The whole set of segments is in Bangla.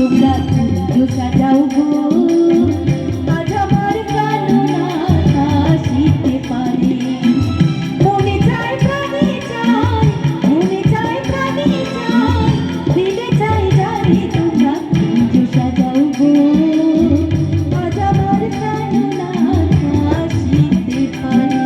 তোমরা পুজো সাজাও গো, আজ আমার কান্না হাসিতে পারে। মনে চায় প্রাণে চায়, মনে চায় প্রাণে চায়, দিলে চাই জানি তোমরা পুজো সাজাও গো, আজ আমার কান্না হাসিতে পারে।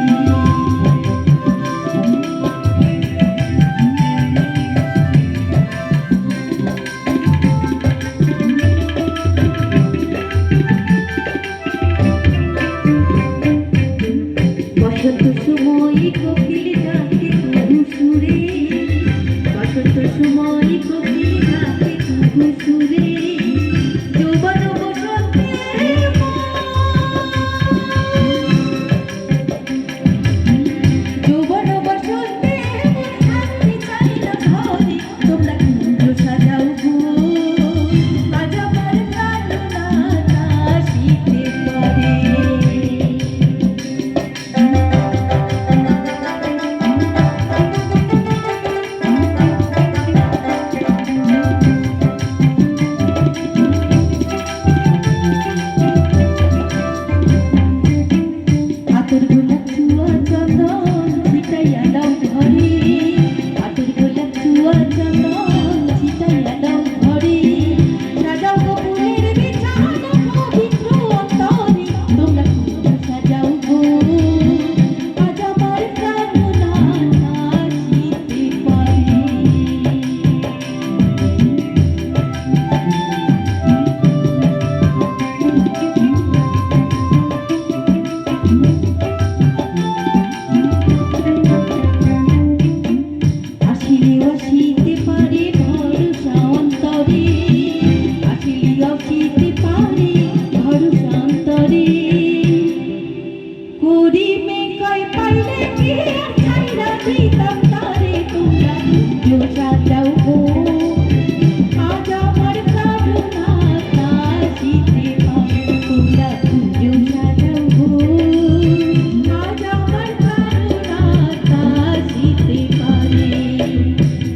বসন্ত সময় কোকিল ডাকে কুহু সুরে, বসন্ত সময় কোকিল ডাকে কুহু সুরে, যৌবন বসন্তের যৌবন বসন্তের থাকতে চাই না ঘরে, তোমরা কুঞ্জ সাজাও গো, আজ আমার কান্না হাসিতে পারে। আতর গোলাপ চুয়া চন্দন ছিটাইয়া দাও ঘরে, আতর গোলাপ চুয়া চন্দন ছিটাইয়া দাও ঘরে, সাজাও গো ফুলের বিছানা পবিত্র অন্তরে, তোমরা পুজো সাজাও গো, আজ আমার কান্না হাসিতে পারে। আসিলেও আসিতে পারে ভরসা অন্তরে, আসিলেও আসিতে পারে ভরসা অন্তরে, করিবে কয় পাইলে কি আর ছাইরা দিতাম তারে, তোমরা পুজো সাজাও গো, আজ আমার কান্না হাসিতে পারে। তোমরা পুজো সাজাও গো, আজ আমার কান্না হাসিতে পারে।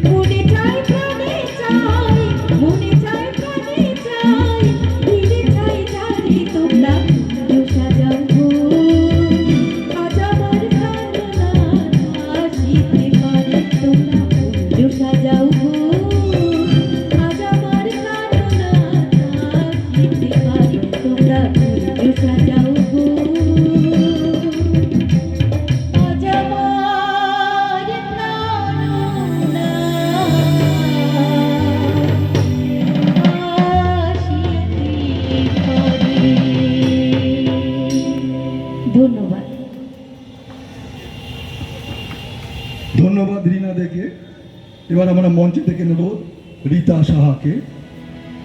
মনে চায় প্রাণে চায়, মনে চায় প্রাণে চায়, দিলে চাই জানি তোমরা পুজো সাজাও গো, আজ আমার কান্না হাসিতে পারে। তোমরা পুজো সাজাও গো, আজ আমার কান্না হাসিতে পারে। তোমরা পুজো সাজাও গো, আজ আমার কান্না হাসিতে পারে। ধন্যবাদ। ধন্যবাদ রীনা দেকে। এবার আমরা মঞ্চে থেকে নেব রীতা সাহাকে।